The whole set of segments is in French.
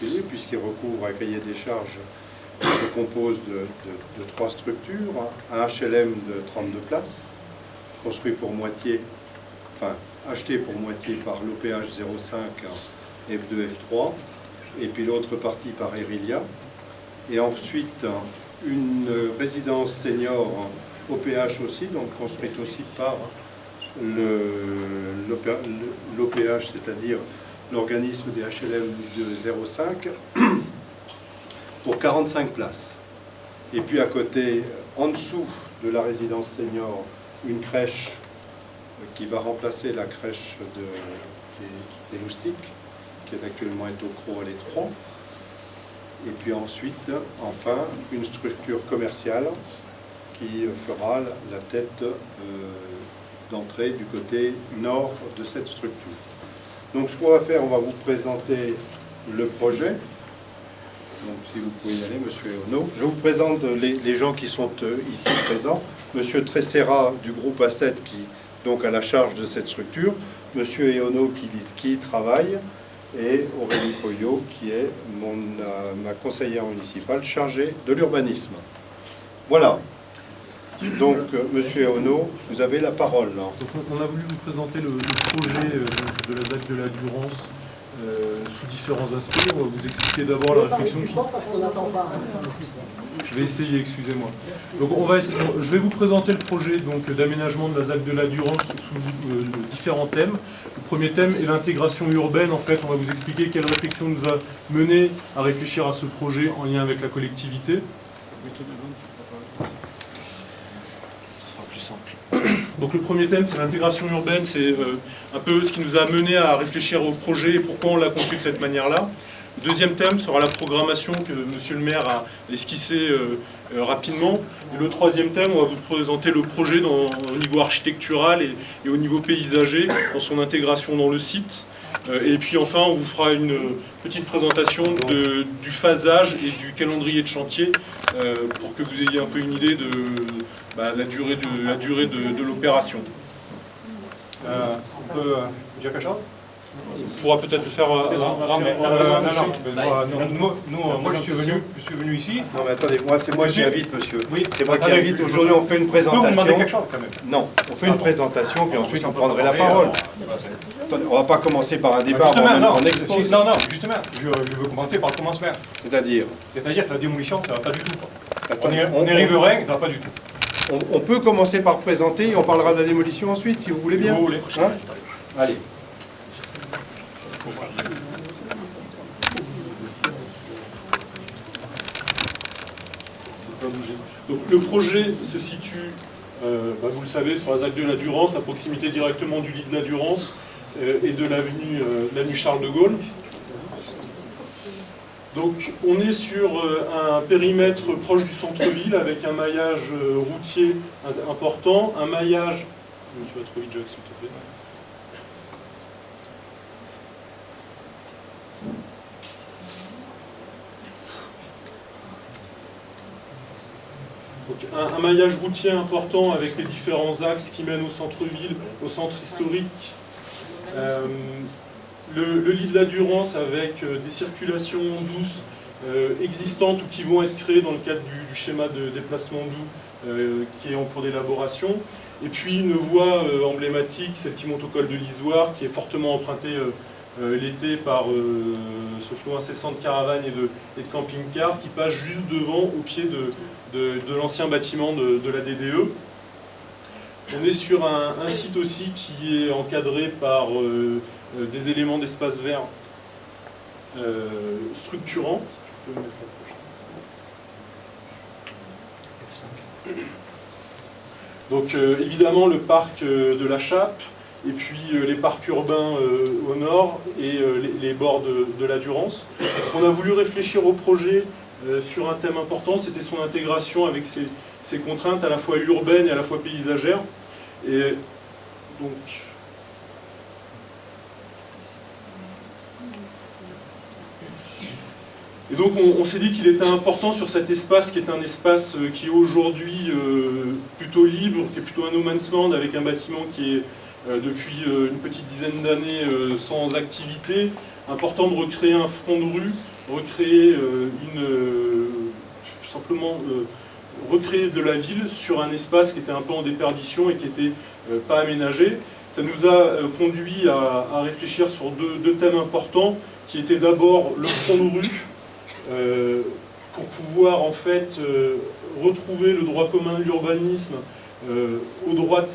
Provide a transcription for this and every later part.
particulier puisqu'il recouvre un cahier des charges qui se compose de 3 structures. Un HLM de 32 places, construit pour moitié, enfin acheté pour moitié par l'OPH 05 F2, F3, et puis l'autre partie par Erilia. Et ensuite, une résidence senior OPH aussi, donc construite aussi par l'OPH, c'est-à-dire l'organisme des HLM de 05, pour 45 places. Et puis à côté, en dessous de la résidence senior, une crèche qui va remplacer la crèche des moustiques, qui est actuellement au Crau à l'Étroit. Et puis ensuite, enfin, une structure commerciale qui fera la tête d'entrée du côté nord de cette structure. Donc ce qu'on va faire, on va vous présenter le projet. Donc si vous pouvez y aller, Monsieur Eono. Je vous présente les gens qui sont ici présents. Monsieur Tresserra du groupe A7 qui donc a la charge de cette structure. Monsieur Eono qui y travaille. Et Aurélie Poyot qui est ma conseillère municipale chargée de l'urbanisme. Voilà. Donc, Monsieur Eono, vous avez la parole. Donc, on a voulu vous présenter le projet de la ZAC de la Durance sous différents aspects. On va vous expliquer d'abord la réflexion qui... Je vais essayer, excusez-moi. Donc, je vais vous présenter le projet d'aménagement de la ZAC de la Durance sous différents thèmes. Le premier thème est l'intégration urbaine. En fait, on va vous expliquer quelle réflexion nous a mené à réfléchir à ce projet en lien avec la collectivité. Donc le premier thème, c'est l'intégration urbaine, c'est un peu ce qui nous a mené à réfléchir au projet et pourquoi on l'a conçu de cette manière-là. Le deuxième thème sera la programmation que Monsieur le maire a esquissé rapidement. Et le troisième thème, on va vous présenter le projet au niveau architectural et au niveau paysager, dans son intégration dans le site. Et puis enfin, on vous fera une petite présentation du phasage et du calendrier de chantier pour que vous ayez un peu une idée de la durée de l'opération. On peut dire quelque chose? On pourra peut-être le faire... Moi je suis venu ici. Non mais attendez, c'est moi qui invite, monsieur. Oui, c'est moi qui invite. Aujourd'hui on fait une présentation. Vous demandez quelque chose quand même. Non, on fait une présentation, puis ensuite on prendrait la parole. Attendez, on ne va pas commencer par un débat, non, expose. Non, justement, je veux commencer par le commencement. C'est-à-dire que la démolition, ça ne va pas du tout. Attendez, on est riverain, ça ne va pas du tout. On peut commencer par présenter et on parlera de la démolition ensuite, si vous voulez bien. Vous voulez. Hein? Allez. Donc le projet se situe, vous le savez, sur la ZAC de la Durance, à proximité directement du lit de la Durance et de l'avenue Charles de Gaulle. Donc on est sur un périmètre proche du centre-ville avec un maillage routier important, un maillage... Tu vas trop vite, Jacques, s'il te plaît. Donc, un maillage routier important avec les différents axes qui mènent au centre-ville, au centre historique. Le lit de la Durance avec des circulations douces existantes ou qui vont être créées dans le cadre du schéma de déplacement doux qui est en cours d'élaboration. Et puis une voie emblématique, celle qui monte au col de l'Isoire, qui est fortement empruntée l'été par ce flot incessant de caravanes et de camping-cars qui passe juste devant, au pied de l'ancien bâtiment de la DDE. On est sur un site aussi qui est encadré par des éléments d'espace vert structurants. Si tu peux me mettre la prochaine. Donc évidemment le parc de la Chape, et puis les parcs urbains au nord et les bords de la Durance. On a voulu réfléchir au projet sur un thème important, c'était son intégration avec ses contraintes à la fois urbaines et à la fois paysagères. Et donc on s'est dit qu'il était important sur cet espace qui est un espace qui est aujourd'hui plutôt libre, qui est plutôt un no man's land avec un bâtiment qui est depuis une petite dizaine d'années sans activité, important de recréer un front de rue, recréer simplement recréer de la ville sur un espace qui était un peu en déperdition et qui n'était pas aménagé. Ça nous a conduit à réfléchir sur deux thèmes importants, qui étaient d'abord le front de rue, pour pouvoir en fait retrouver le droit commun de l'urbanisme au droit de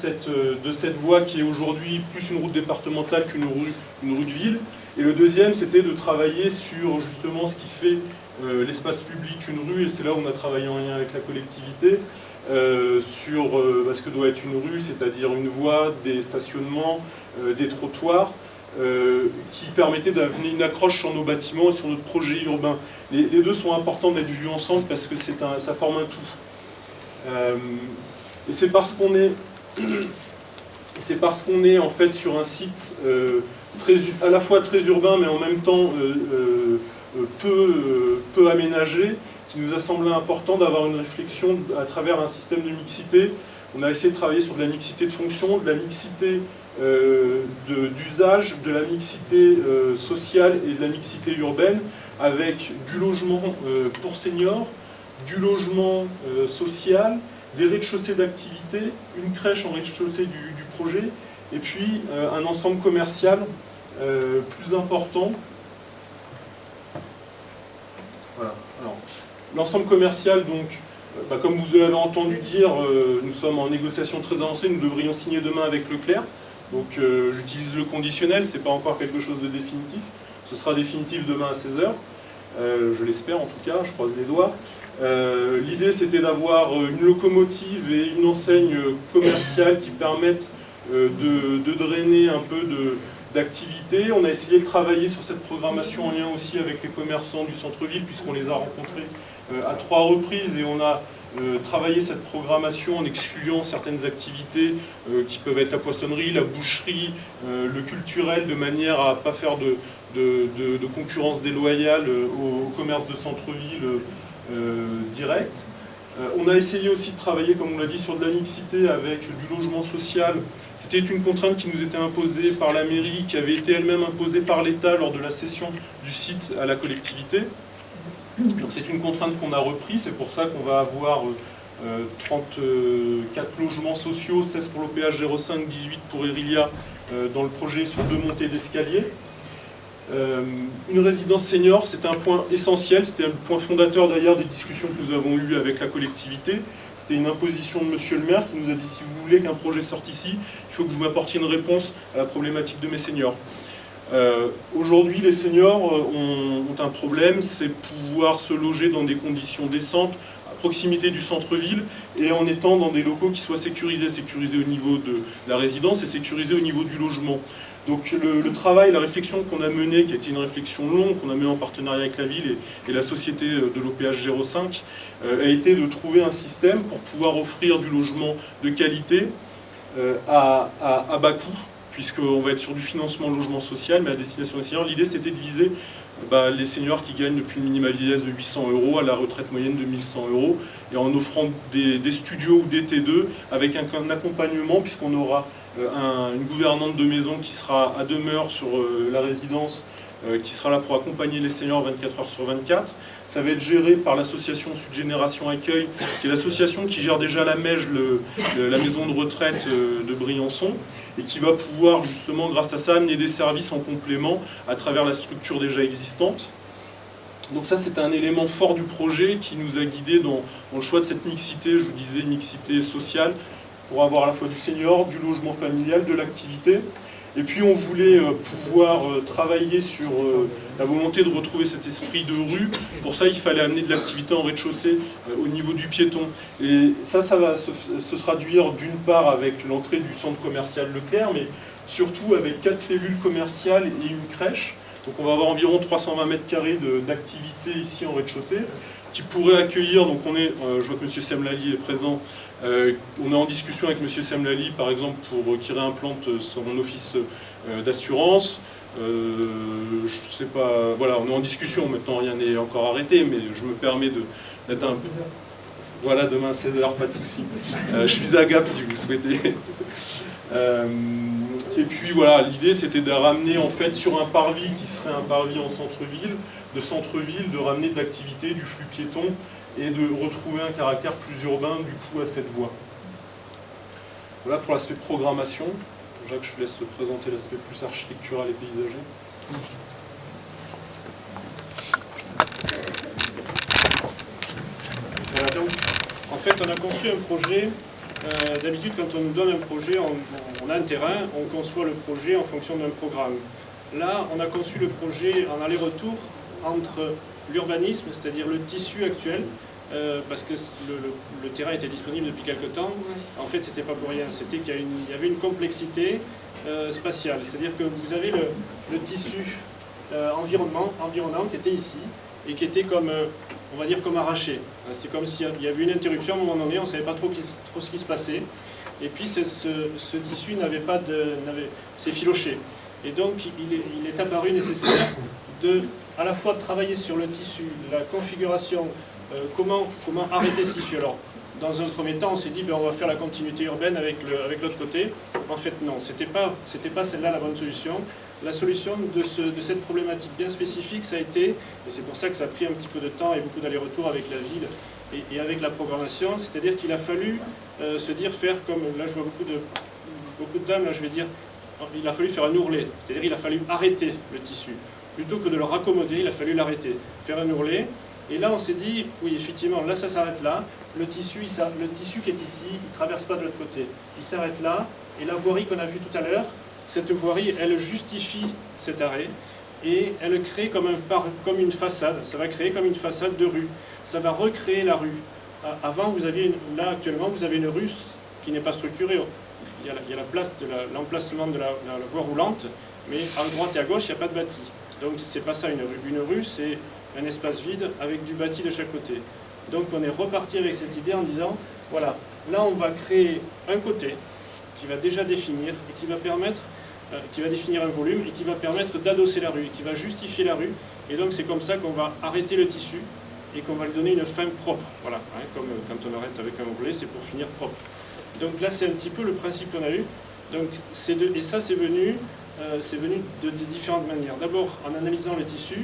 cette voie qui est aujourd'hui plus une route départementale qu'une rue de ville. Et le deuxième, c'était de travailler sur justement ce qui fait l'espace public une rue, et c'est là où on a travaillé en lien avec la collectivité, sur ce que doit être une rue, c'est-à-dire une voie, des stationnements, des trottoirs, qui permettaient d'amener une accroche sur nos bâtiments et sur notre projet urbain. Les deux sont importants d'être vus ensemble parce que ça forme un tout. Et c'est parce qu'on est en fait sur un site à la fois très urbain mais en même temps peu aménagé, qui nous a semblé important d'avoir une réflexion à travers un système de mixité. On a essayé de travailler sur de la mixité de fonction, de la mixité d'usage, de la mixité sociale et de la mixité urbaine, avec du logement pour seniors, du logement social, des rez-de-chaussée d'activité, une crèche en rez-de-chaussée du projet, et puis un ensemble commercial plus important. Voilà. L'ensemble commercial, donc, comme vous l'avez entendu dire, nous sommes en négociation très avancée, nous devrions signer demain avec Leclerc. Donc j'utilise le conditionnel, ce n'est pas encore quelque chose de définitif. Ce sera définitif demain à 16h. Je l'espère en tout cas, je croise les doigts. L'idée c'était d'avoir une locomotive et une enseigne commerciale qui permettent de drainer un peu d'activité. On a essayé de travailler sur cette programmation en lien aussi avec les commerçants du centre-ville, puisqu'on les a rencontrés à 3 reprises, et on a travaillé cette programmation en excluant certaines activités qui peuvent être la poissonnerie, la boucherie, le culturel, de manière à ne pas faire de concurrence déloyale au commerce de centre-ville direct. On a essayé aussi de travailler, comme on l'a dit, sur de la mixité avec du logement social. C'était une contrainte qui nous était imposée par la mairie, qui avait été elle-même imposée par l'État lors de la cession du site à la collectivité. Donc c'est une contrainte qu'on a repris, c'est pour ça qu'on va avoir 34 logements sociaux, 16 pour l'OPH 05, 18 pour Erilia dans le projet sur 2 montées d'escalier. Une résidence senior, c'était un point essentiel, c'était le point fondateur d'ailleurs des discussions que nous avons eues avec la collectivité. C'était une imposition de monsieur le maire qui nous a dit: si vous voulez qu'un projet sorte ici, il faut que vous m'apportiez une réponse à la problématique de mes seniors. Aujourd'hui, les seniors ont un problème, c'est pouvoir se loger dans des conditions décentes, à proximité du centre-ville, et en étant dans des locaux qui soient sécurisés au niveau de la résidence et sécurisés au niveau du logement. Donc le travail, la réflexion qu'on a menée, qui a été une réflexion longue, qu'on a menée en partenariat avec la ville et la société de l'OPH 05, a été de trouver un système pour pouvoir offrir du logement de qualité à bas coût, puisqu'on va être sur du financement logement social, mais à destination des seniors. L'idée, c'était de viser les seniors qui gagnent depuis le minimum vieillesse de 800 € à la retraite moyenne de 1100 €, et en offrant des studios ou des T2 avec un accompagnement, puisqu'on aura une gouvernante de maison qui sera à demeure sur la résidence, qui sera là pour accompagner les seniors 24 heures sur 24. Ça va être géré par l'association Sud Génération Accueil, qui est l'association qui gère déjà la Mège, la maison de retraite de Briançon, et qui va pouvoir justement, grâce à ça, amener des services en complément à travers la structure déjà existante. Donc ça, c'est un élément fort du projet qui nous a guidés dans le choix de cette mixité, je vous disais, mixité sociale, pour avoir à la fois du senior, du logement familial, de l'activité. Et puis on voulait pouvoir travailler sur la volonté de retrouver cet esprit de rue. Pour ça, il fallait amener de l'activité en rez-de-chaussée au niveau du piéton. Et ça va se traduire d'une part avec l'entrée du centre commercial Leclerc, mais surtout avec 4 cellules commerciales et une crèche. Donc on va avoir environ 320 mètres carrés d'activité ici en rez-de-chaussée, qui pourrait accueillir, donc je vois que M. Semlali est présent, on est en discussion avec M. Semlali, par exemple, pour qu'il réimplante son office d'assurance. Je sais pas, voilà, on est en discussion, maintenant rien n'est encore arrêté, mais je me permets d'être un... Voilà, demain à 16h, pas de souci. Je suis à Gap si vous le souhaitez. Et puis voilà, l'idée c'était de ramener en fait sur un parvis qui serait un parvis en centre-ville, de ramener de l'activité, du flux piéton et de retrouver un caractère plus urbain du coup à cette voie. Voilà pour l'aspect programmation. Jacques, je te laisse présenter l'aspect plus architectural et paysager. Voilà, donc, en fait, on a conçu un projet. D'habitude, quand on nous donne un projet, on a un terrain, on conçoit le projet en fonction d'un programme. Là, on a conçu le projet en aller-retour entre l'urbanisme, c'est-à-dire le tissu actuel, parce que le terrain était disponible depuis quelque temps. En fait, c'était pas pour rien, c'était qu'il y avait une complexité spatiale. C'est-à-dire que vous avez le tissu environnant qui était ici, et qui était comme, on va dire, comme arraché. C'est comme s'il y avait une interruption à un moment donné, on ne savait pas trop ce qui se passait. Et puis ce tissu s'est filoché. Et donc il est apparu nécessaire à la fois de travailler sur le tissu, la configuration, comment arrêter ce tissu. Alors, dans un premier temps, on s'est dit, on va faire la continuité urbaine avec l'autre côté. En fait, non, c'était pas celle-là la bonne solution. La solution de cette problématique bien spécifique, ça a été, et c'est pour ça que ça a pris un petit peu de temps et beaucoup d'allers-retours avec la ville et avec la programmation, c'est-à-dire qu'il a fallu se dire, faire comme, là je vois beaucoup de dames, là je vais dire, il a fallu faire un ourlet, c'est-à-dire il a fallu arrêter le tissu. Plutôt que de le raccommoder, il a fallu l'arrêter, faire un ourlet. Et là on s'est dit, oui effectivement, là ça s'arrête là, le tissu qui est ici, il ne traverse pas de l'autre côté, il s'arrête là, et la voirie qu'on a vue tout à l'heure, cette voirie, elle justifie cet arrêt et elle crée comme une façade, ça va créer comme une façade de rue. Ça va recréer la rue. Avant, là actuellement, vous avez une rue qui n'est pas structurée. Il y a la place de l'emplacement de la voie roulante, mais à droite et à gauche, il n'y a pas de bâti. Donc c'est pas ça une rue. Une rue, c'est un espace vide avec du bâti de chaque côté. Donc on est reparti avec cette idée en disant, voilà, là on va créer un côté qui va déjà définir et qui va définir un volume et qui va permettre d'adosser la rue, qui va justifier la rue. Et donc c'est comme ça qu'on va arrêter le tissu et qu'on va lui donner une fin propre. Voilà, comme quand on arrête avec un ourlet, c'est pour finir propre. Donc là c'est un petit peu le principe qu'on a eu. Donc, et ça c'est venu de différentes manières. D'abord en analysant le tissu,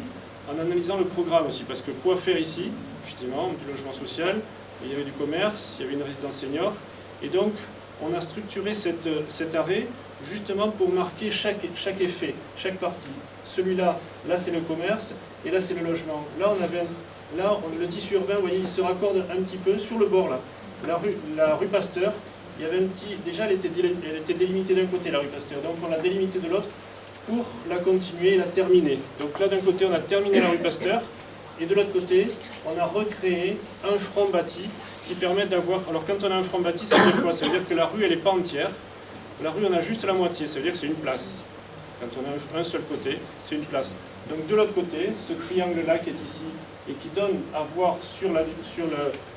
en analysant le programme aussi, parce que quoi faire ici? Effectivement, du logement social, il y avait du commerce, il y avait une résidence senior, et donc on a structuré cet arrêt justement pour marquer chaque effet, chaque partie. Celui-là, là c'est le commerce, et là c'est le logement. Là, le tissu urbain, vous voyez, il se raccorde un petit peu sur le bord là. La rue Pasteur, il y avait déjà elle était délimitée d'un côté, la rue Pasteur, donc on l'a délimitée de l'autre pour la continuer et la terminer. Donc là d'un côté on a terminé la rue Pasteur, et de l'autre côté on a recréé un front bâti qui permet d'avoir... Alors quand on a un front bâti, ça veut dire quoi? Ça veut dire que la rue elle n'est pas entière, la rue on a juste la moitié, ça veut dire que c'est une place. Quand on a un seul côté, c'est une place. Donc de l'autre côté, ce triangle-là qui est ici, et qui donne à voir sur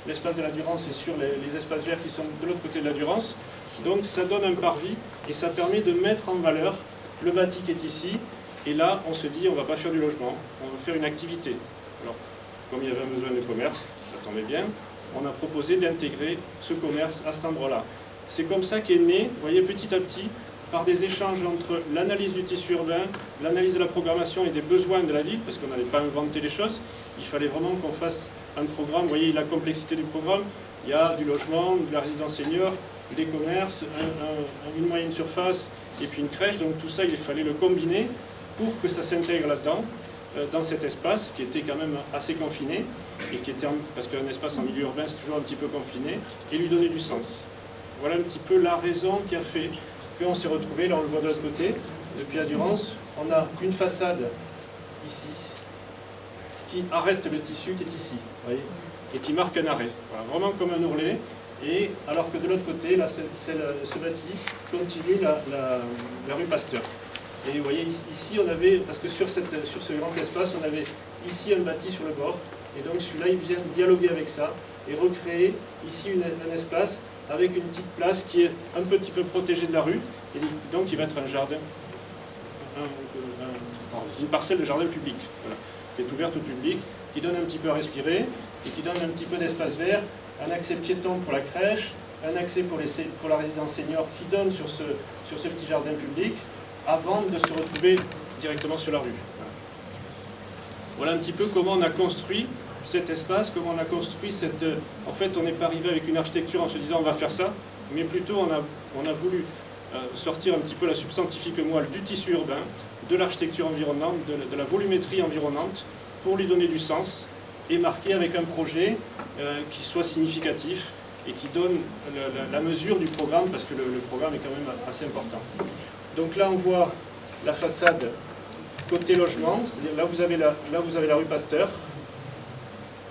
l'espace de la Durance et sur les espaces verts qui sont de l'autre côté de la Durance, donc ça donne un parvis, et ça permet de mettre en valeur le bâti qui est ici, et là on se dit on ne va pas faire du logement, on va faire une activité. Alors, comme il y avait un besoin de commerce, ça tombait bien, on a proposé d'intégrer ce commerce à cet endroit-là. C'est comme ça qu'est né, vous voyez, petit à petit, par des échanges entre l'analyse du tissu urbain, l'analyse de la programmation et des besoins de la ville, parce qu'on n'avait pas inventé les choses, il fallait vraiment qu'on fasse un programme. Vous voyez la complexité du programme, il y a du logement, de la résidence senior, des commerces, une moyenne surface et puis une crèche, donc tout ça il fallait le combiner pour que ça s'intègre là-dedans, dans cet espace qui était quand même assez confiné, et qui était, parce qu'un espace en milieu urbain c'est toujours un petit peu confiné, et lui donner du sens. Voilà un petit peu la raison qui a fait qu'on s'est retrouvé, là on le voit de l'autre côté, depuis la Durance, on a une façade ici, qui arrête le tissu qui est ici, vous voyez, et qui marque un arrêt, voilà, vraiment comme un ourlet, et alors que de l'autre côté, là, ce bâti continue la rue Pasteur. Et vous voyez, ici on avait, parce que sur ce grand espace, on avait ici un bâti sur le bord, et donc celui-là il vient dialoguer avec ça, et recréer ici un espace, avec une petite place qui est un petit peu protégée de la rue, et donc il va être un jardin, une parcelle de jardin public, voilà, qui est ouverte au public, qui donne un petit peu à respirer, et qui donne un petit peu d'espace vert, un accès piéton pour la crèche, un accès pour la résidence senior qui donne sur ce petit jardin public avant de se retrouver directement sur la rue. Voilà un petit peu comment on a construit cet espace, comment on a construit cette... En fait, on n'est pas arrivé avec une architecture en se disant on va faire ça, mais plutôt on a voulu sortir un petit peu la substantifique moelle du tissu urbain, de l'architecture environnante, de la volumétrie environnante, pour lui donner du sens et marquer avec un projet qui soit significatif et qui donne la mesure du programme, parce que le programme est quand même assez important. Donc là, on voit la façade côté logement, c'est-à-dire là vous avez la rue Pasteur,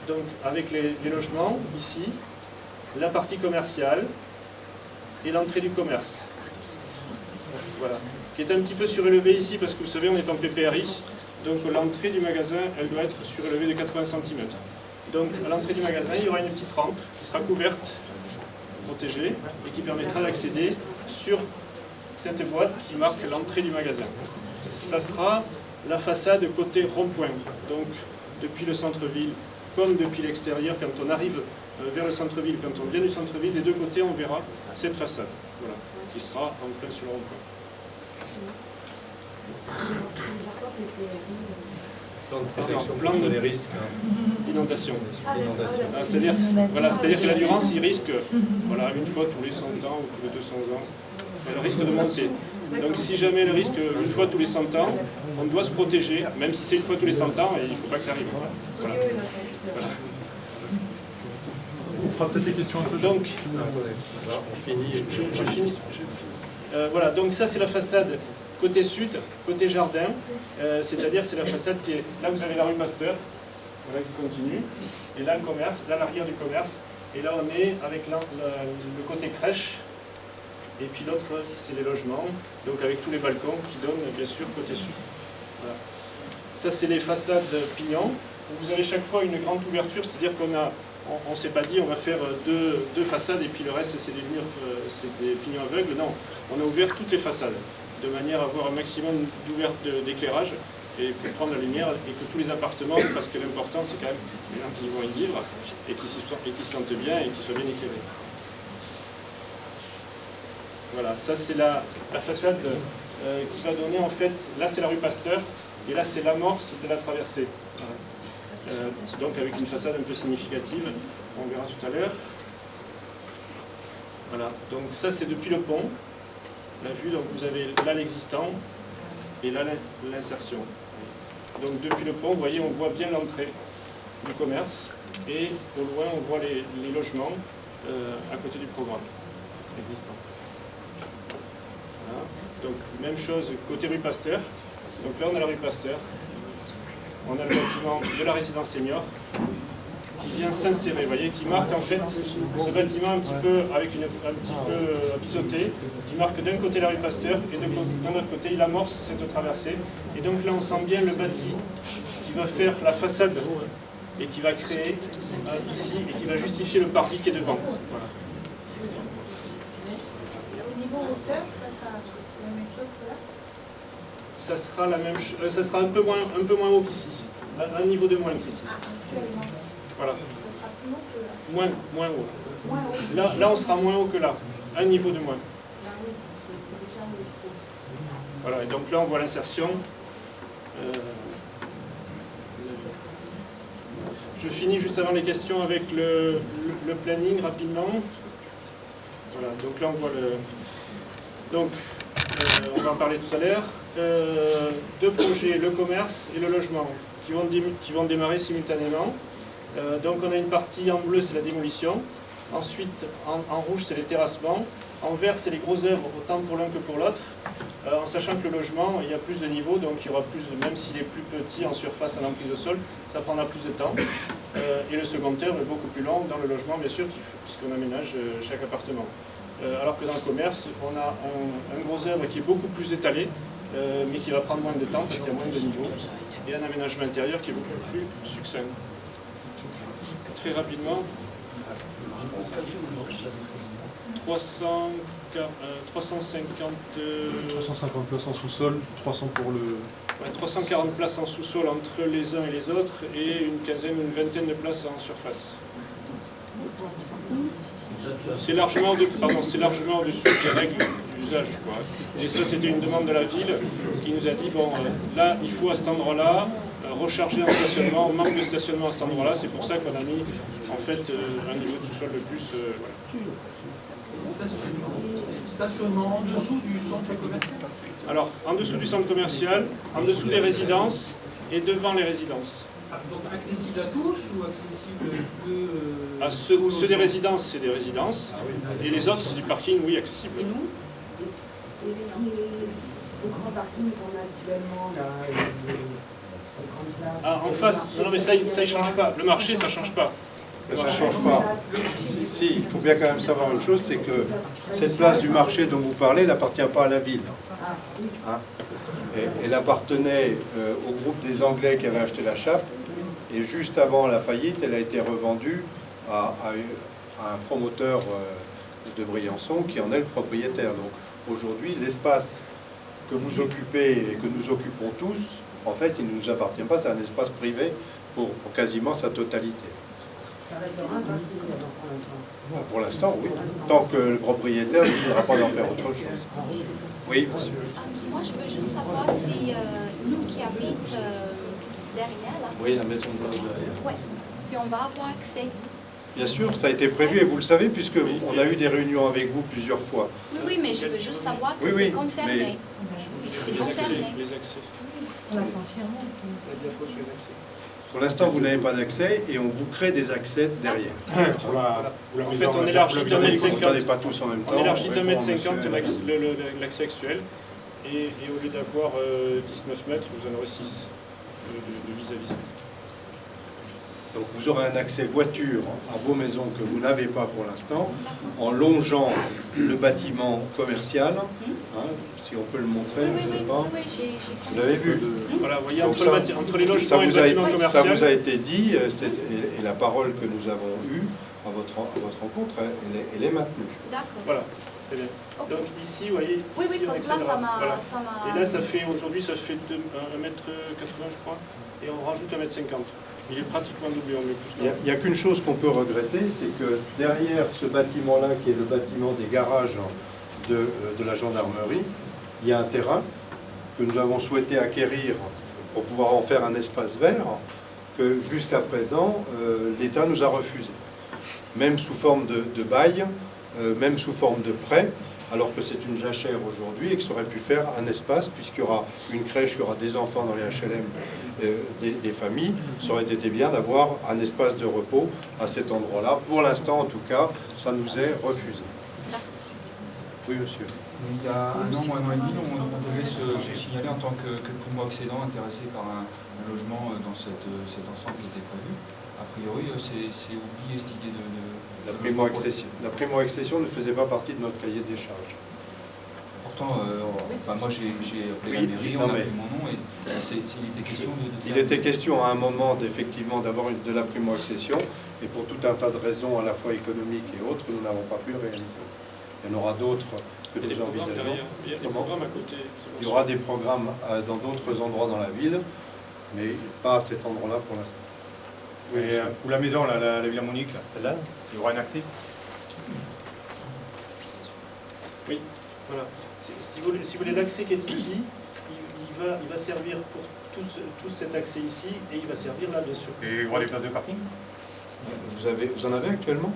donc avec les logements, ici, la partie commerciale et l'entrée du commerce. Voilà, qui est un petit peu surélevée ici, parce que vous savez, on est en PPRI, donc l'entrée du magasin, elle doit être surélevée de 80 cm. Donc à l'entrée du magasin, il y aura une petite rampe qui sera couverte, protégée, et qui permettra d'accéder sur cette boîte qui marque l'entrée du magasin. Ça sera la façade côté rond-point, donc depuis le centre-ville comme depuis l'extérieur, quand on arrive vers le centre-ville, quand on vient du centre-ville, des deux côtés on verra cette façade, voilà, qui sera en plein sur le rond-point. Plan de les risques d'inondation. d'inondation. C'est-à-dire que la Durance, il risque une fois tous les 100 ans ou tous les 200 ans, elle risque de monter. Donc si jamais elle risque une fois tous les 100 ans, on doit se protéger, même si c'est une fois tous les 100 ans, et il ne faut pas que ça arrive. Voilà. Voilà. On fera peut-être des questions un peu. Donc, On finit. je finis. Voilà, donc ça c'est la façade côté sud, côté jardin, c'est-à-dire c'est la façade qui est... Là vous avez la rue Pasteur, voilà, qui continue, et là le commerce, là l'arrière du commerce, et là on est avec le côté crèche, et puis l'autre c'est les logements, donc avec tous les balcons qui donnent bien sûr côté sud. Voilà. Ça c'est les façades pignons, vous avez chaque fois une grande ouverture, c'est-à-dire qu'on a... On ne s'est pas dit on va faire deux façades et puis le reste c'est des murs, c'est des pignons aveugles. Non, on a ouvert toutes les façades de manière à avoir un maximum d'éclairage et pour prendre la lumière et que tous les appartements, parce que l'important c'est quand même les gens qui vont y vivre et qui se sentent bien et qui soient bien éclairés. Voilà, ça c'est la façade qui va donner en fait, là c'est la rue Pasteur et là c'est l'amorce de la traversée. Donc avec une façade un peu significative, on verra tout à l'heure. Voilà, donc ça c'est depuis le pont, la vue, donc vous avez là l'existant et là l'insertion. Donc depuis le pont, vous voyez, on voit bien l'entrée du commerce et au loin on voit les logements à côté du programme existant. Voilà. Donc même chose côté rue Pasteur, donc là on a la rue Pasteur. On a le bâtiment de la résidence senior qui vient s'insérer, vous voyez, qui marque en fait ce bâtiment un petit peu avec un petit peu biseauté, qui marque d'un côté la rue Pasteur et d'un autre côté il amorce cette traversée. Et donc là on sent bien le bâti qui va faire la façade et qui va créer ici et qui va justifier le parvis qui est devant. Voilà. Au niveau hauteur, ça sera la même chose que là? Ça sera la même chose, ça sera un peu moins haut qu'ici, un niveau de moins qu'ici. Voilà. Ça sera plus haut que là? Moins haut. Moins haut? Là, on sera moins haut que là, un niveau de moins. Là, oui, c'est déjà haut, je trouve. Voilà, et donc là, on voit l'insertion. Je finis juste avant les questions avec le planning rapidement. Voilà, donc là, on voit le... Donc, on va en parler tout à l'heure. Deux projets, le commerce et le logement, qui vont démarrer simultanément. Donc on a une partie en bleu, c'est la démolition. Ensuite, en rouge, c'est les terrassements. En vert, c'est les gros œuvres, autant pour l'un que pour l'autre. En sachant que le logement, il y a plus de niveaux, donc il y aura plus, même s'il est plus petit en surface en emprise au sol, ça prendra plus de temps. Et le second œuvre est beaucoup plus long dans le logement, bien sûr, puisqu'on aménage chaque appartement. Alors que dans le commerce, on a un gros œuvre qui est beaucoup plus étalé, mais qui va prendre moins de temps parce qu'il y a moins de niveaux, et un aménagement intérieur qui est beaucoup plus succinct. Très rapidement, 350 places en sous-sol, 300 pour le... 340 places en sous-sol entre les uns et les autres, et une quinzaine ou une vingtaine de places en surface. C'est largement au-dessus des règles d'usage, quoi. Et ça, c'était une demande de la ville qui nous a dit, bon, là, il faut à cet endroit-là recharger un stationnement, manque de stationnement à cet endroit-là. C'est pour ça qu'on a mis, en fait, un niveau de sous-sol de plus. Voilà. Stationnement en dessous du centre commercial? Alors, en dessous du centre commercial, en dessous des résidences et devant les résidences. Donc accessible à tous ou accessible que... Ceux des résidences, c'est des résidences. Et les autres, c'est du parking, oui, accessible. Et nous? Est-ce qu'il est au grand parking qu'on a actuellement là, les grandes places? En face, non mais ça ne change pas. Le marché, ça ne change pas. Ça ne change pas. Si, il faut bien quand même savoir une chose, c'est que cette place du marché dont vous parlez n'appartient pas à la ville. Hein? Elle appartenait au groupe des Anglais qui avaient acheté la Chape, et juste avant la faillite, elle a été revendue à un promoteur de Briançon qui en est le propriétaire. Donc aujourd'hui, l'espace que vous occupez et que nous occupons tous, en fait, il ne nous appartient pas, c'est un espace privé pour quasiment sa totalité. Pour l'instant, oui. Tant que le propriétaire ne décidera pas d'en faire autre chose. Oui, monsieur. Moi, je veux juste savoir si nous qui habitons derrière, là, Oui, la maison de derrière. ouais, si on va avoir accès. Bien sûr, ça a été prévu et vous le savez puisque on a eu des réunions avec vous plusieurs fois. Oui, oui, mais je veux juste savoir que Oui, c'est oui, confirmé. mais- C'est Les accès. confirmé. Les accès. On l'a confirmé. Pour l'instant, vous n'avez pas d'accès et on vous crée des accès derrière. Pour la En maison, fait, on élargit la d'un maison, mètre Vous 50. n'entendez pas tous en même temps. On élargit d'un mètre Oui, 50 monsieur. l'accès actuel. Et au lieu d'avoir 19 mètres, vous en aurez 6 de vis-à-vis. Donc vous aurez un accès voiture à vos maisons que vous n'avez pas pour l'instant, en longeant le bâtiment commercial. Hein, si on peut le montrer, Oui, je oui, ne sais oui, pas. oui, j'ai Vous compris. l'avez vu. Voilà, vous voyez, Donc entre, ça- entre les Ça logements et le vous, a bâtiment été, commercial. ça vous a été dit, et la parole que nous avons eue à votre rencontre, elle est maintenue. D'accord. Voilà, très bien. Ok. Donc ici, vous voyez. Oui, oui, ici, on parce que là, accédera. Voilà. ça m'a... Et là, ça fait, aujourd'hui, ça fait 1m80, je crois, et on rajoute 1m50. Il est pratiquement doublé, on met plus. Il n'y a qu'une chose qu'on peut regretter, c'est que derrière ce bâtiment-là, qui est le bâtiment des garages de la gendarmerie, il y a un terrain que nous avons souhaité acquérir pour pouvoir en faire un espace vert, que jusqu'à présent, l'État nous a refusé. Même sous forme de bail, même sous forme de prêt, alors que c'est une jachère aujourd'hui et que ça aurait pu faire un espace, puisqu'il y aura une crèche, il y aura des enfants dans les HLM, des familles, ça aurait été bien d'avoir un espace de repos à cet endroit-là. Pour l'instant, en tout cas, ça nous est refusé. Oui, monsieur. Il y a un an ou et demi, on devait se signaler en tant que primo-accédant intéressé par un logement dans cet ensemble qui était prévu. A priori, c'est oublié cette idée de... La primo-accession ne faisait pas partie de notre cahier des charges. Pourtant, moi j'ai appelé Oui, la mairie, non, on a mais- pris mon nom et il était question de Il était question à un moment effectivement d'avoir de la primo-accession, et pour tout un tas de raisons à la fois économiques et autres, nous n'avons pas pu le réaliser. Il y en aura d'autres que Il y a des nous programmes envisageons. derrière. Il y a des Comment programmes à côté. Il y aura des programmes dans d'autres endroits dans la ville, mais pas à cet endroit-là pour l'instant. Oui, Et, ou la maison, la Villa Monique, celle-là, il y aura un accès. Oui, voilà. Si vous voulez, l'accès qui est ici, il va servir pour tout cet accès ici, et il va servir là, bien sûr. Et il y aura des places de parking. Vous en avez actuellement?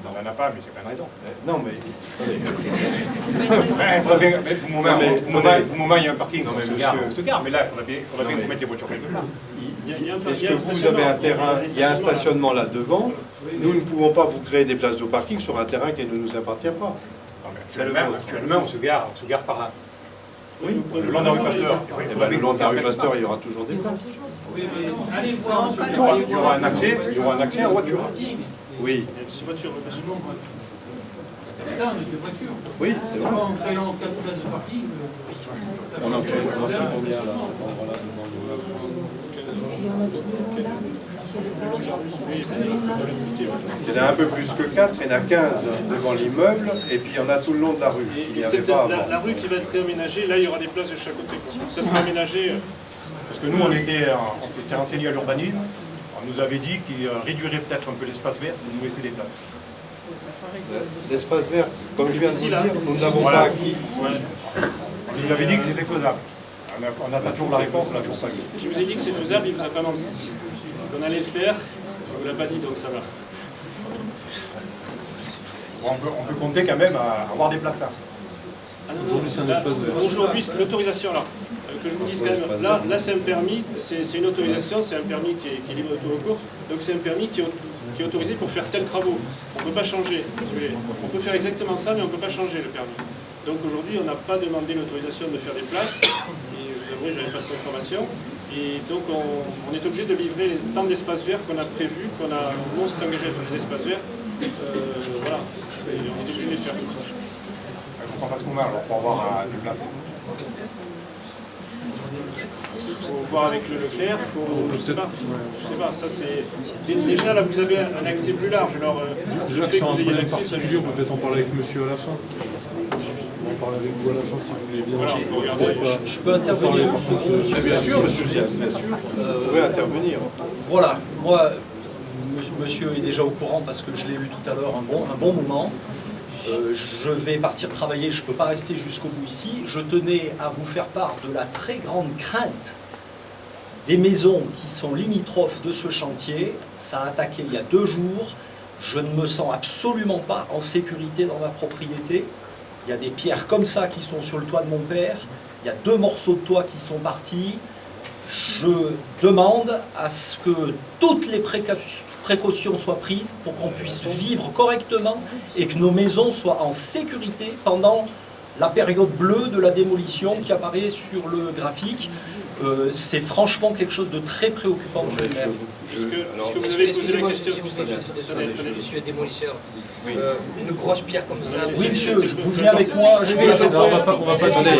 On n'en a pas, mais c'est pas une raison. Non, mais... Il faudra bien, mais pour le moment, Non, mais- pour le moment, il y a un parking, Non, on mais se gare, monsieur- on se gare, mais là, il faudra bien Non, que mais- vous mettez les voitures quelque part. Est-ce que vous avez un terrain, il y a un stationnement là devant, nous ne pouvons pas vous créer des places de parking sur un terrain qui ne nous appartient pas. Non, mais C'est le actuellement, vôtre. actuellement, on se gare par là. Oui, vous pouvez Le long de la rue Pasteur. Et ben, le long de la rue Pasteur, il y aura toujours des places. Oui, mais allez voir. Il y aura un accès en voiture. Oui, C'est voiture, bien sûr. C'est plein de voitures. oui, c'est vrai. En créant 4 places de parking, ça On en fait fait un problème. combien là, à cet endroit-là, devant le- Il y en a qui là. Il y en a un peu plus que 4, il y en a 15 devant l'immeuble, et puis il y en a tout le long de la rue. Il n'y Et avait pas avant. la rue qui va être réaménagée, là, il y aura des places de chaque côté, quoi. Ça sera aménagé. Parce que nous, on s'était renseigné à l'urbanisme, on nous avait dit qu'il réduirait peut-être un peu l'espace vert pour nous laisser des places. L'espace vert, comme je viens de vous Ici, le là. dire, nous n'avons Voilà. pas acquis. Ouais. On nous avait dit que c'était faisable. On attend toujours la réponse, on l'a toujours pas eu. Je vous ai dit que c'est faisable, il vous a pas menti. On allait le faire, on ne l'a pas dit, donc ça va. Bon, on peut compter quand même à avoir des places. Ah non, aujourd'hui, c'est un espace vert. Aujourd'hui, l'autorisation, là, que je vous dise quand même, là c'est un permis, c'est une autorisation, c'est un permis qui est libre de tout recours, donc c'est un permis qui est autorisé pour faire tels travaux. On ne peut pas changer, si vous voulez. On peut faire exactement ça, mais on ne peut pas changer le permis. Donc aujourd'hui, on n'a pas demandé l'autorisation de faire des places, et je vous avouerai, je n'avais pas cette information, et donc on est obligé de livrer tant d'espaces verts qu'on a prévu, nous on s'est engagé à faire des espaces verts, voilà, et on est obligé de les faire. Il faut qu'on fasse comment alors pour avoir des places? Il faut voir avec le Leclerc, je sais pas, ça c'est... Déjà là vous avez un accès plus large, alors Déjà, le fait que sur un vous ayez problème l'accès, ça particulier, on peut peut-être en parler avec monsieur à la fin. On va parler avec vous à la fin si vous voulez bien. voilà, on peut regarder. Je peux intervenir une seconde? Bien sûr, monsieur Sias, bien sûr. Vous pouvez intervenir. Voilà, moi, monsieur est déjà au courant parce que je l'ai eu tout à l'heure un bon moment. Je vais partir travailler, je ne peux pas rester jusqu'au bout ici. Je tenais à vous faire part de la très grande crainte des maisons qui sont limitrophes de ce chantier. Ça a attaqué il y a 2 jours. Je ne me sens absolument pas en sécurité dans ma propriété. Il y a des pierres comme ça qui sont sur le toit de mon père. Il y a 2 morceaux de toit qui sont partis. Je demande à ce que toutes les précautions soient prises pour qu'on puisse vivre correctement et que nos maisons soient en sécurité pendant la période bleue de la démolition qui apparaît sur le graphique. C'est franchement quelque chose de très préoccupant, monsieur le maire. Puisque vous avez posé la question. Je suis un démolisseur. Une grosse pierre comme ça. Oui, monsieur, vous venez avec moi. Je vais On va pas Attendez,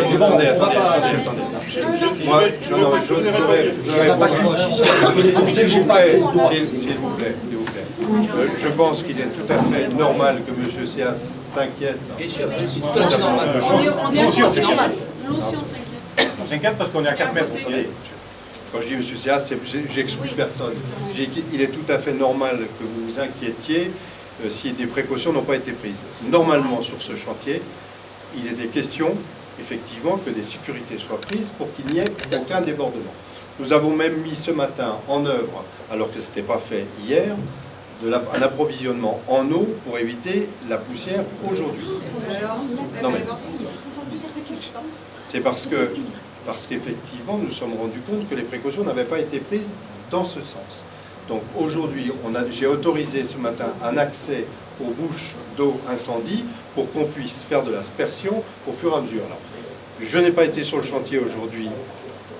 s'il vous plaît. Je pense qu'il est tout à fait normal que M. Sias s'inquiète. Bien sûr, c'est tout à fait normal. On est encore normal. Nous aussi on s'inquiète. On s'inquiète parce qu'on est à 4 mètres. Attendez, quand je dis M. Sias, j'exclus personne. Il est tout à fait normal que vous vous inquiétiez si des précautions n'ont pas été prises. Normalement, sur ce chantier, il était question, effectivement, que des sécurités soient prises pour qu'il n'y ait aucun débordement. Nous avons même mis ce matin en œuvre, alors que ce n'était pas fait hier, un approvisionnement en eau pour éviter la poussière aujourd'hui. Non, mais c'est parce qu'effectivement, nous nous sommes rendus compte que les précautions n'avaient pas été prises dans ce sens. Donc aujourd'hui, j'ai autorisé ce matin un accès aux bouches d'eau incendie pour qu'on puisse faire de l'aspersion au fur et à mesure. Alors, je n'ai pas été sur le chantier aujourd'hui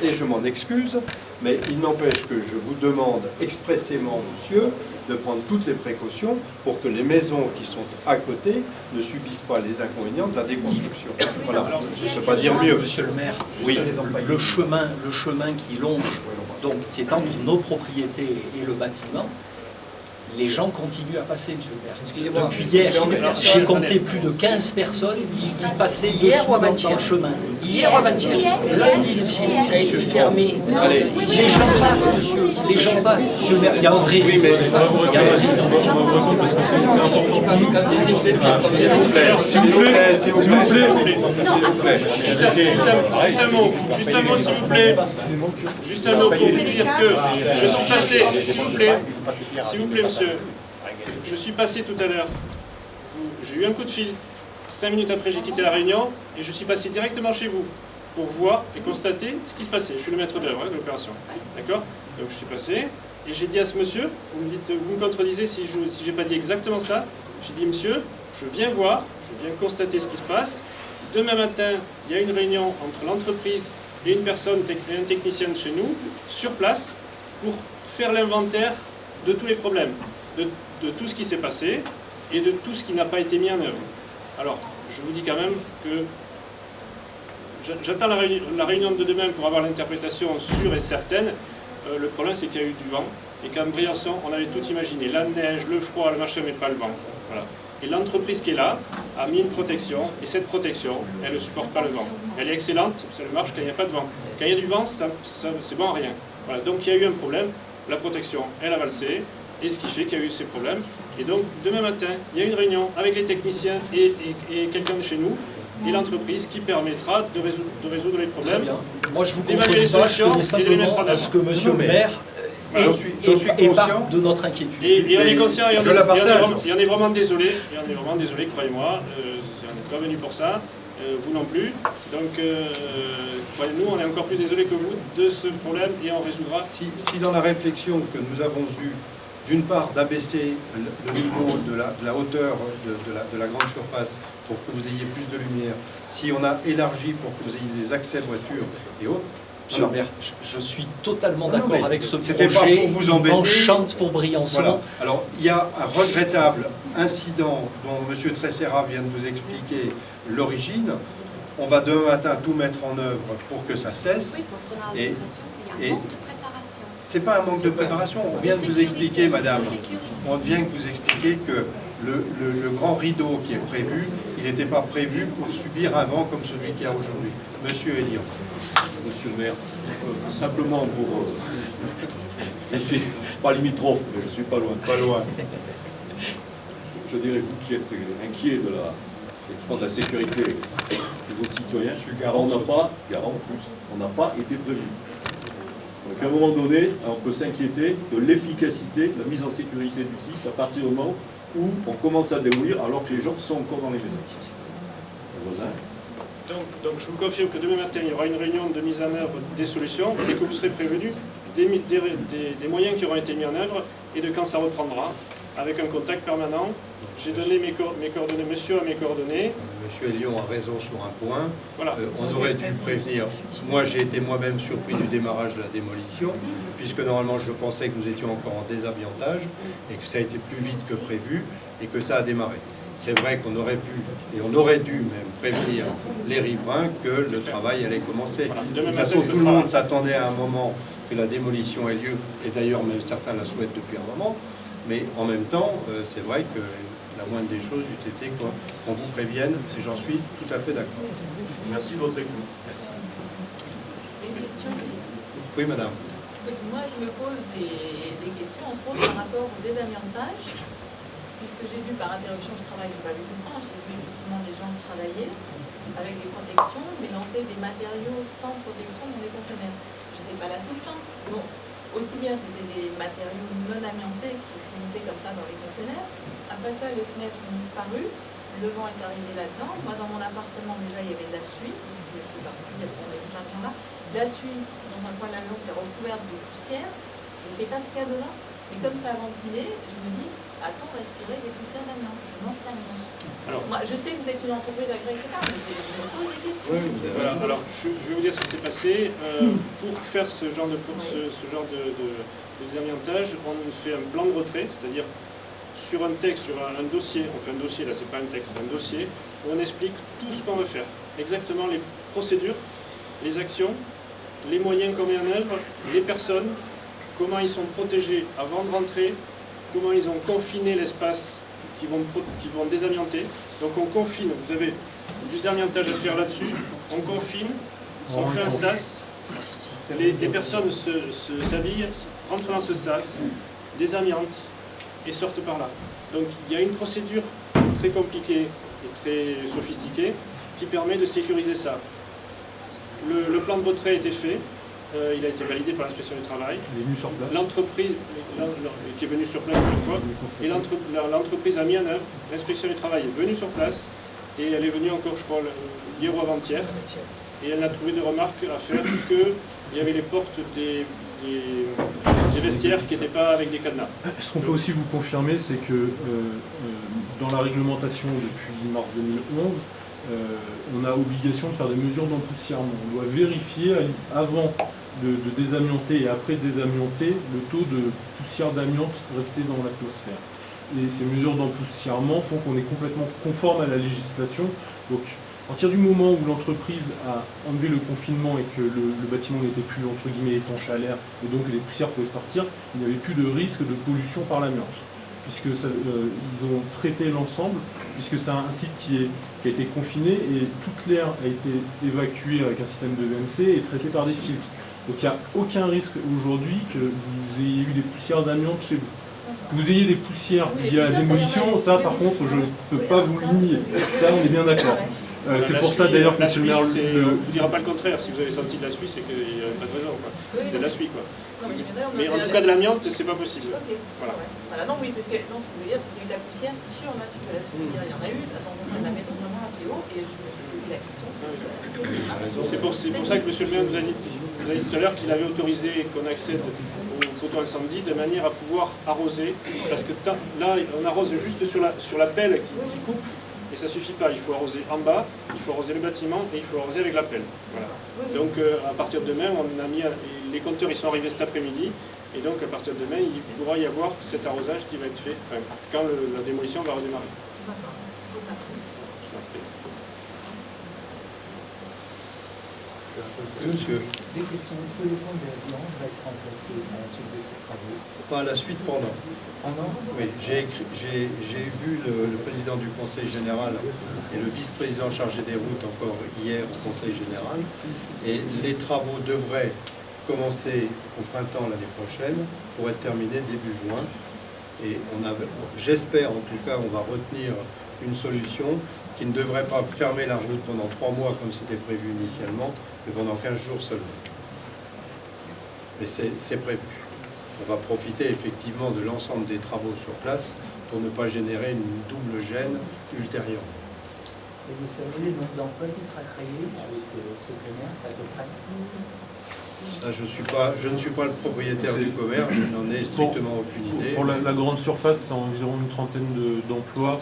et je m'en excuse, mais il n'empêche que je vous demande expressément, monsieur, de prendre toutes les précautions pour que les maisons qui sont à côté ne subissent pas les inconvénients de la déconstruction. Voilà, je ne sais pas dire mieux. Monsieur le maire, Oui. le chemin qui longe, donc qui est entre nos propriétés et le bâtiment, les gens continuent à passer, monsieur le maire. Excusez-moi. Depuis hier, j'ai compté plus de 15 personnes qui passaient Hier ou dans avant-hier le chemin. Hier ou avant-hier, lundi, ça a été fermé. Allez. Les gens passent, monsieur. Les gens passent, monsieur le maire. Il y a un vrai risque. mais- Il y a un vrai risque. S'il vous plaît, s'il vous plaît, s'il vous plaît, s'il vous plaît. Juste un mot, s'il vous plaît. Juste un mot pour vous dire que je suis passé, s'il vous plaît, monsieur, je suis passé tout à l'heure, j'ai eu un coup de fil, 5 minutes après j'ai quitté la réunion, et je suis passé directement chez vous pour voir et constater ce qui se passait. Je suis le maître d'œuvre de l'opération, d'accord? Donc je suis passé, et j'ai dit à ce monsieur, vous me contredisez si j'ai pas dit exactement ça, j'ai dit monsieur, je viens voir, je viens constater ce qui se passe, demain matin, il y a une réunion entre l'entreprise et une personne, un technicien de chez nous, sur place, pour faire l'inventaire de tous les problèmes, de tout ce qui s'est passé et de tout ce qui n'a pas été mis en œuvre. Alors, je vous dis quand même que j'attends la réunion de demain pour avoir l'interprétation sûre et certaine. Le problème, c'est qu'il y a eu du vent et qu'en Briançon, on avait tout imaginé. La neige, le froid, le machin, mais pas le vent. Voilà. Et l'entreprise qui est là a mis une protection, et cette protection, elle ne supporte pas le vent. Elle est excellente, ça ne marche quand il n'y a pas de vent. Quand il y a du vent, c'est bon à rien. Voilà. Donc il y a eu un problème, la protection, elle a valsé, Et ce qui fait qu'il y a eu ces problèmes. Et donc, demain matin, il y a une réunion avec les techniciens et quelqu'un de chez nous, et l'entreprise qui permettra de résoudre les problèmes. Moi, je vous d'évaluer les contredis pas, je solutions tenais et de les mettre en simplement à œuvre. ce que monsieur le maire J'en suis conscient. part de notre inquiétude. Et on est conscient, et je la partage. on est vraiment désolé, croyez-moi, on n'est pas venu pour ça, vous non plus. Donc, croyez-nous, on est encore plus désolé que vous de ce problème et on résoudra. Si dans la réflexion que nous avons eue, d'une part d'abaisser le niveau de la hauteur de la grande surface pour que vous ayez plus de lumière, si on a élargi pour que vous ayez des accès voitures et autres, Monsieur le maire, je suis totalement d'accord mais avec ce c'était pas projet. pour vous embêter. On chante pour Briançon. Voilà. Alors, il y a un regrettable incident dont M. Tresserra vient de vous expliquer l'origine. On va demain matin tout mettre en œuvre pour que ça cesse. Oui, parce qu'on a Et- l'impression qu'il y a un manque de préparation. C'est pas un manque de préparation. On vient de vous expliquer, madame. De sécurité. On vient de vous expliquer que le grand rideau qui est prévu, il n'était pas prévu pour subir un vent comme celui qu'il y a aujourd'hui. Monsieur Elion. Monsieur le maire, simplement pour... je suis pas limitrophe, mais je suis pas loin. Pas loin. Je dirais, vous qui êtes inquiet de la sécurité de vos citoyens, Je suis garant. on n'a pas, garant en plus, on n'a pas été prévu. Donc à un moment donné, on peut s'inquiéter de l'efficacité, de la mise en sécurité du site à partir du moment où on commence à démolir alors que les gens sont encore dans les maisons. Les voisins. Donc je vous confirme que demain matin, il y aura une réunion de mise en œuvre des solutions et que vous serez prévenus des moyens qui auront été mis en œuvre et de quand ça reprendra, avec un contact permanent. J'ai donné mes coordonnées, monsieur a mes coordonnées. Monsieur Elion a raison sur un point. Voilà. On aurait dû prévenir. Moi, j'ai été moi-même surpris du démarrage de la démolition, puisque normalement, je pensais que nous étions encore en désamiantage et que ça a été plus vite que prévu et que ça a démarré. C'est vrai qu'on aurait pu, et on aurait dû même prévenir les riverains que le travail allait commencer. Voilà. De Demain toute matin, façon, ce tout le sera- monde s'attendait à un moment que la démolition ait lieu, et d'ailleurs même certains la souhaitent depuis un moment, mais en même temps, c'est vrai que la moindre des choses eût été qu'on vous prévienne, et j'en suis tout à fait d'accord. Merci de votre écoute. Merci. Une question ici. Oui, madame. Moi, je me pose des questions, entre autres, par rapport au désamiantage, puisque j'ai vu par interruption, je travaille, je n'ai pas vu tout le temps, j'ai vu effectivement des gens travailler avec des protections, mais lancer des matériaux sans protection dans les conteneurs. Je n'étais pas là tout le temps. Bon, aussi bien c'était des matériaux non amiantés qui finissaient comme ça dans les conteneurs. Après ça, les fenêtres ont disparu, le vent est arrivé là-dedans. Moi, dans mon appartement, déjà, il y avait de la suie, parce que c'est parti, on avait plein de gens là. De la suie, dans un coin de la maison, c'est recouvert de poussière. Je ne sais pas ce qu'il y a dedans, mais comme ça a ventilé, je me dis, a-t-on respiré des poussières d'amiante? Je n'en sais rien. Alors, Moi, je sais que vous êtes une entreprise agréée, etc., mais je me pose des questions. voilà, alors je vais vous dire ce qui s'est passé. Pour faire ce genre de désamiantage, on fait un plan de retrait, c'est-à-dire sur un texte, sur un dossier, on fait un dossier, là c'est pas un texte, c'est un dossier, où on explique tout ce qu'on veut faire, exactement les procédures, les actions, les moyens qu'on met en œuvre, les personnes, comment ils sont protégés avant de rentrer, comment ils ont confiné l'espace qui vont désamianter. Donc on confine, vous avez du désamiantage à faire là-dessus, on confine, on fait un sas, les personnes s'habillent, rentrent dans ce sas, désamiantent et sortent par là. Donc il y a une procédure très compliquée et très sophistiquée qui permet de sécuriser ça. Le plan de retrait a été fait, il a été validé par l'inspection du travail. Il est venu sur place. L'entreprise qui est venue sur place une fois, et l'entreprise a mis en œuvre, l'inspection du travail est venue sur place, et elle est venue encore, je crois, hier ou avant-hier, et elle n'a trouvé de remarques à faire qu'il y avait les portes des vestiaires qui n'étaient pas avec des cadenas. Ce qu'on peut aussi vous confirmer, c'est que dans la réglementation depuis mars 2011, on a obligation de faire des mesures d'empoussièrement. On doit vérifier avant de désamianter et après désamianter le taux de poussière d'amiante resté dans l'atmosphère. Et ces mesures d'empoussièrement font qu'on est complètement conforme à la législation. Donc, à partir du moment où l'entreprise a enlevé le confinement et que le bâtiment n'était plus entre guillemets étanche à l'air et donc les poussières pouvaient sortir, il n'y avait plus de risque de pollution par l'amiante, puisque ils ont traité l'ensemble, puisque c'est un site qui a été confiné et toute l'air a été évacuée avec un système de VMC et traité par des filtres. Donc il n'y a aucun risque aujourd'hui que vous ayez eu des poussières d'amiante chez vous. Que vous ayez des poussières liées à la démolition, ça par contre je ne peux pas vous le nier. Ça on est bien d'accord. C'est pour ça d'ailleurs que M. le maire... On ne vous dira pas le contraire. Si vous avez senti de la suie, c'est qu'il n'y a pas de raison. C'est de la suie, quoi. Non, mais en tout cas, de l'amiante, c'est pas possible. Ok. Voilà. Voilà. Non, oui, parce que non, ce que je veux dire, c'est qu'il y a eu de la poussière sur ma suie. La suie, il y en a eu dans la maison vraiment assez haut, et je me suis posé la question. C'est pour ça que M. le maire nous a dit tout à l'heure qu'il avait autorisé qu'on accède au poteau incendie de manière à pouvoir arroser, parce que là, on arrose juste sur la pelle qui coupe. Et ça ne suffit pas, il faut arroser en bas, il faut arroser le bâtiment et il faut arroser avec la pelle. Voilà. Donc à partir de demain, on a mis les compteurs, ils sont arrivés cet après-midi, et donc à partir de demain, il pourra y avoir cet arrosage qui va être fait quand la démolition va redémarrer. Monsieur. Des questions. Est-ce que le fonds de violence va être remplacé à la suite de ces travaux? Pas à la suite, pendant. Pendant? Oui, j'ai vu le président du Conseil général et le vice-président chargé des routes encore hier au Conseil général. Et les travaux devraient commencer au printemps l'année prochaine pour être terminés début juin. Et j'espère en tout cas, on va retenir une solution qui ne devrait pas fermer la route pendant 3 mois comme c'était prévu initialement, mais pendant 15 jours seulement. Mais c'est prévu. On va profiter effectivement de l'ensemble des travaux sur place pour ne pas générer une double gêne ultérieure. Et vous savez le nombre d'emplois qui sera créé avec ces commerces à peu près? Ça, je ne suis pas le propriétaire du commerce, je n'en ai strictement aucune idée. Pour la grande surface, c'est environ une trentaine d'emplois.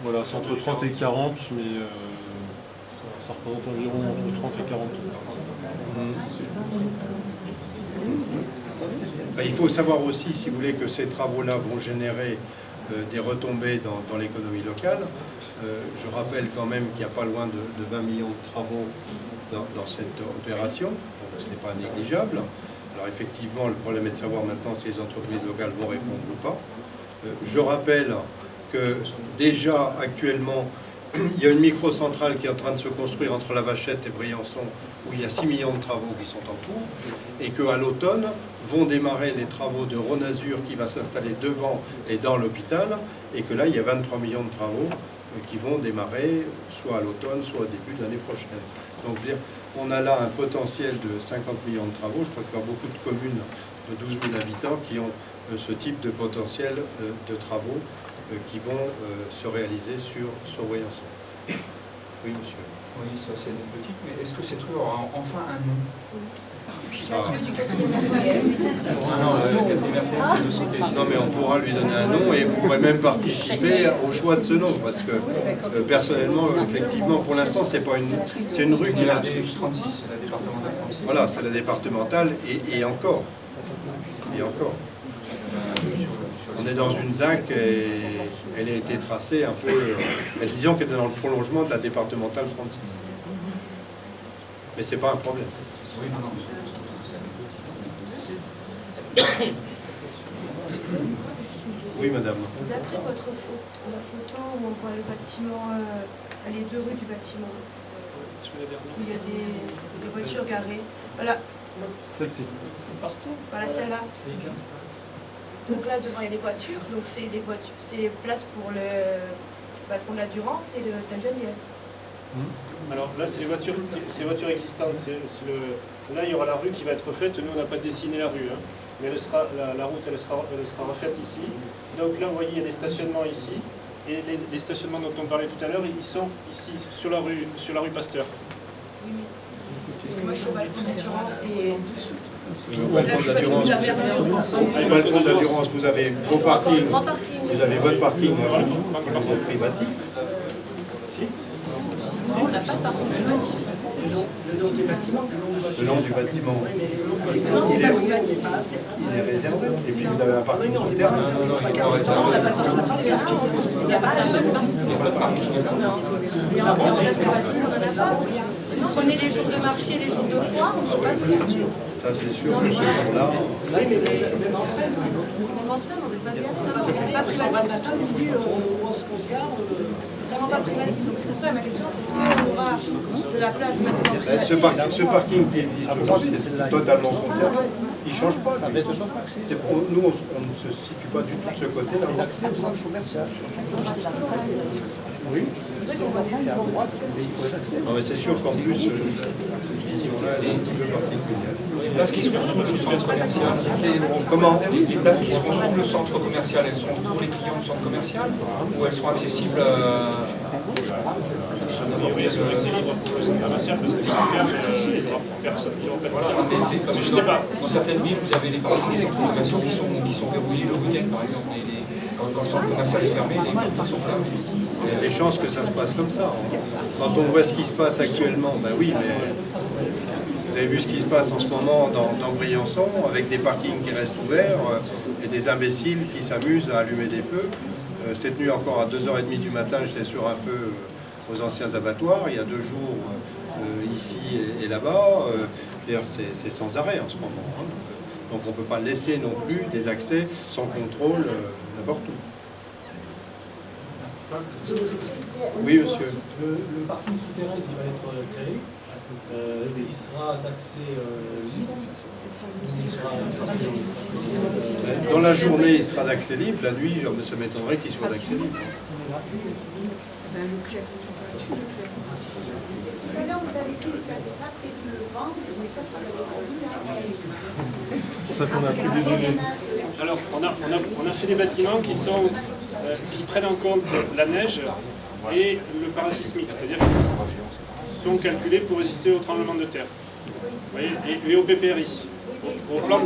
Voilà, c'est entre 30 et 40, mais ça représente environ entre 30 et 40. Il faut savoir aussi, si vous voulez, que ces travaux-là vont générer des retombées dans l'économie locale. Je rappelle quand même qu'il n'y a pas loin de 20 millions de travaux dans cette opération, donc ce n'est pas négligeable. Alors effectivement, le problème est de savoir maintenant si les entreprises locales vont répondre ou pas. Je rappelle que déjà actuellement, il y a une microcentrale qui est en train de se construire entre La Vachette et Briançon, où il y a 6 millions de travaux qui sont en cours, et qu'à l'automne vont démarrer les travaux de Rhône-Azur qui va s'installer devant et dans l'hôpital, et que là, il y a 23 millions de travaux qui vont démarrer soit à l'automne, soit au début de l'année prochaine. Donc, je veux dire, on a là un potentiel de 50 millions de travaux. Je crois qu'il y a beaucoup de communes de 12 000 habitants qui ont ce type de potentiel de travaux qui vont se réaliser sur Briançon. Oui, monsieur. Oui, ça c'est une petite, mais est-ce que cette rue aura enfin un nom? Non, mais on pourra lui donner un nom et vous pourrez même participer au choix de ce nom, parce que personnellement, effectivement, pour l'instant, c'est une rue qui a... 36, c'est la départementale 36. Voilà, c'est la départementale et encore. Et encore. On est dans une ZAC et elle a été tracée un peu... disons qu'elle est dans le prolongement de la départementale 36. Mais c'est pas un problème. Oui, non, non. Oui, madame. D'après votre la photo où on voit le bâtiment, les 2 rues du bâtiment, où il y a des voitures garées. Voilà. Celle-ci. Voilà celle-là. Donc là, devant, il y a des voitures. Donc c'est les places pour le balcon de la Durance et le Sainte-Geneviève. Alors là, c'est les voitures existantes. Là, il y aura la rue qui va être refaite. Nous, on n'a pas dessiné la rue, hein. Mais la route, elle sera refaite ici. Donc là, vous voyez, il y a des stationnements ici. Et les stationnements dont on parlait tout à l'heure, ils sont ici, sur la rue Pasteur. Oui, mais parce que moi, je suis au balcon de la Durance et... Au balcon de la Durance, au balcon de la Durance, vous avez vos parkings. Vous avez votre parking privatif. Si. On n'a pas de parking privatif. Le nom du bâtiment. Non, c'est pas privatif. Il est réservé. Et puis vous avez un parking souterrain. Non, on n'a pas de parking souterrain. Il n'y a pas de parking souterrain. Et en place privatif, on n'en a pas. Prenez les jours de marché, les jours de foire, on ne passe rien. Ça, c'est sûr que ce jour-là. Oui, mais même en semaine, on ne peut pas se garer. Non, on n'est pas privatif. Vraiment pas privatif. Donc c'est pour ça ma question, c'est est-ce qu'on aura de la place maintenant privative? Ce parking qui existe aujourd'hui, c'est totalement foncier. Il ne change pas. Nous, on ne se situe pas du tout de ce côté-là. L'accès au centre commercial. Oui. Mais il faut être accès. Non, mais c'est sûr qu'en plus, cette vision-là, elle est particulière. Les places qui seront sous le centre commercial. Comment? Les places qui seront sous le centre commercial, elles sont pour les clients du centre commercial ou elles seront accessibles elles sont accessibles pour le centre commercial parce que c'est ferme, il n'y aura personne. Voilà, je sais pas. Dans certaines villes, vous avez des parties des centres de location qui sont verrouillées le week-end, par exemple. Quand le centre commercial est fermé, les parties sont fermées. Il y a des chances que ça se passe comme ça. Quand on voit ce qui se passe actuellement, ben oui, mais vous avez vu ce qui se passe en ce moment dans Briançon, avec des parkings qui restent ouverts et des imbéciles qui s'amusent à allumer des feux. Cette nuit encore à 2h30 du matin, j'étais sur un feu aux anciens abattoirs. Il y a 2 jours ici et là-bas. C'est sans arrêt en ce moment. Hein. Donc on ne peut pas laisser non plus des accès sans contrôle n'importe où. Oui, monsieur. Le parking souterrain qui va être créé, il sera d'accès libre. Dans la journée, il sera d'accès libre. La nuit, ça m'étonnerait qu'il soit d'accès libre. Alors, on a fait des bâtiments qui prennent en compte la neige et le parasismique, c'est-à-dire qu'ils sont calculés pour résister au tremblement de terre. Vous voyez, et au PPRI. Au plan.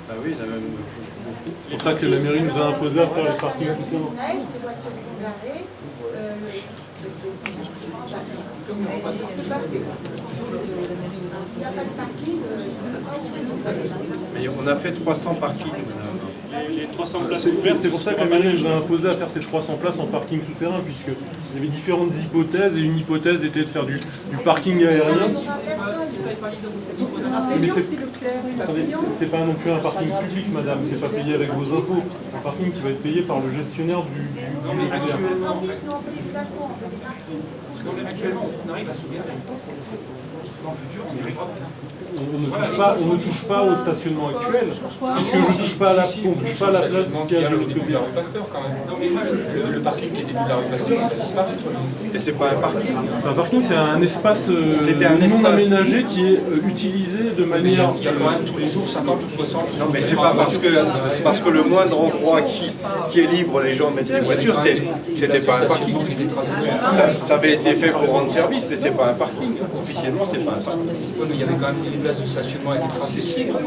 Ah oui, il y en a même beaucoup. C'est pour ça que la mairie nous a imposé à faire les parkings souterrains. Mais on a fait 300 parkings. Les 300 places ouvertes, c'est pour ça que la mairie nous a imposé à faire ces 300 places en parking souterrain, puisqu'il y avait différentes hypothèses, et une hypothèse était de faire du parking aérien. Mais c'est pas non plus un parking public, madame, c'est pas payé avec vos impôts. C'est un parking qui va être payé par le gestionnaire du actuellement, on arrive à s'ouvrir dans le futur, on y arrivera. On ne touche pas au stationnement actuel, puisque je ne touche pas à la place qui est le début de la rue Pasteur quand même. Non, mais le parking qui est début de la rue Pasteur, il va disparaître. Et c'est pas un parking. Un parking, c'est un espace non aménagé qui est utilisé de manière... Il y a quand même tous les jours 50 ou 60... Non, mais c'est pas parce que le moindre endroit qui est libre, les gens mettent des voitures, c'était pas un parking. Ça avait été fait pour rendre service, mais c'est pas un parking. Officiellement, c'est pas un parking. Il y avait quand même des places de stationnement avec des tracés libres,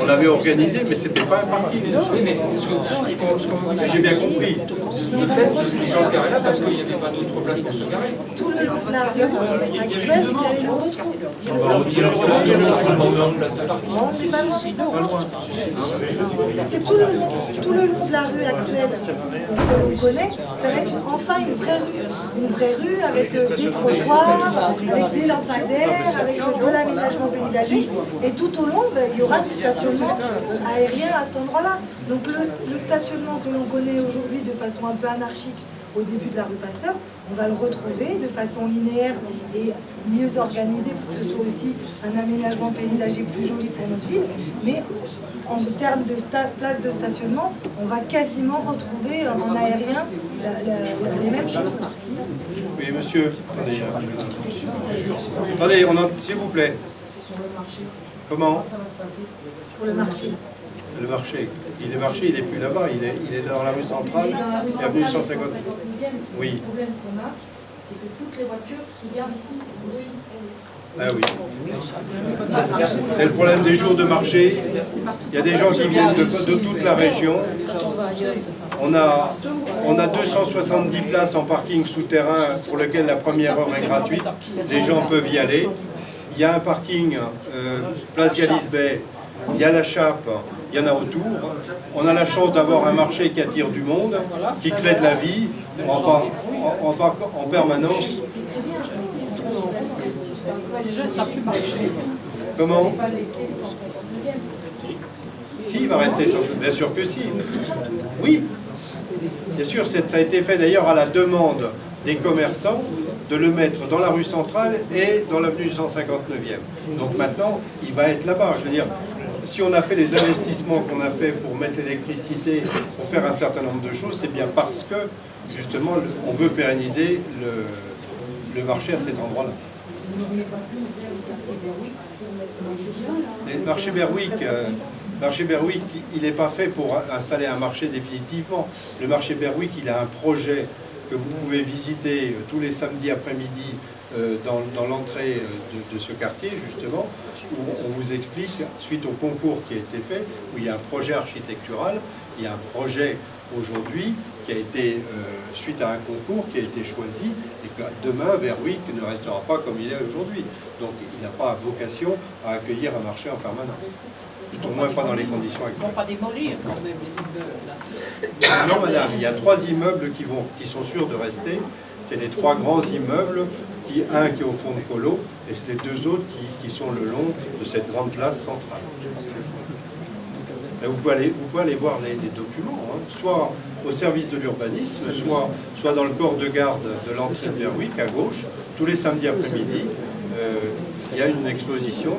on l'avait organisé, mais c'était pas un parking. Oui, mais j'ai bien compris. Le fait que les gens se garaient là parce qu'il n'y avait pas d'autre place pour se garer. Tout le long de la rue actuelle, vous allez le retrouver. C'est tout le long de la rue actuelle que l'on connaît, ça va être enfin une vraie rue avec des trottoirs, avec des lampadaires, avec de l'aménagement paysager, et tout au long, il y aura du stationnement aérien à cet endroit-là. Donc le stationnement que l'on connaît aujourd'hui de façon un peu anarchique au début de la rue Pasteur, on va le retrouver de façon linéaire et mieux organisée pour que ce soit aussi un aménagement paysager plus joli pour notre ville. Mais en termes de place de stationnement, on va quasiment retrouver en aérien les mêmes choses. Oui, monsieur. Attendez, s'il vous plaît. Comment? Comment ça va se passer pour le marché? Le marché, il n'est plus là-bas, il est dans la rue centrale, il y a plus 150. Oui. Le problème qu'on a, c'est que toutes les voitures se gardent ici. Ah oui. C'est le problème des jours de marché. Il y a des gens qui viennent de toute la région. On a 270 places en parking souterrain pour lequel la première heure est gratuite. Les gens peuvent y aller. Il y a un parking, place Galisbet, il y a la Chape, il y en a autour. On a la chance d'avoir un marché qui attire du monde, qui crée de la vie en permanence. Comment? Si, il va rester, bien sûr que si. Oui, bien sûr, ça a été fait d'ailleurs à la demande des commerçants de le mettre dans la rue centrale et dans l'avenue du 159e. Donc maintenant, il va être là-bas. Je veux dire, si on a fait les investissements qu'on a fait pour mettre l'électricité, pour faire un certain nombre de choses, c'est bien parce que, justement, on veut pérenniser le marché à cet endroit-là. Le marché Berwick, il n'est pas fait pour installer un marché définitivement. Le marché Berwick, il a un projet que vous pouvez visiter tous les samedis après-midi dans l'entrée de ce quartier, justement, où on vous explique, suite au concours qui a été fait, où il y a un projet architectural, il y a un projet aujourd'hui qui a été, suite à un concours, qui a été choisi, et que demain, Berwick ne restera pas comme il est aujourd'hui. Donc il n'a pas vocation à accueillir un marché en permanence. Au moins pas dans les conditions actuelles. Ils ne vont pas démolir quand même les immeubles. Non madame, il y a 3 immeubles qui sont sûrs de rester. C'est les 3 grands immeubles, un qui est au fond de Colo, et c'est les 2 autres qui sont le long de cette grande place centrale. Et vous pouvez aller voir les documents, hein, soit au service de l'urbanisme, soit dans le corps de garde de l'entrée de Berwick, à gauche, tous les samedis après-midi. Il y a une exposition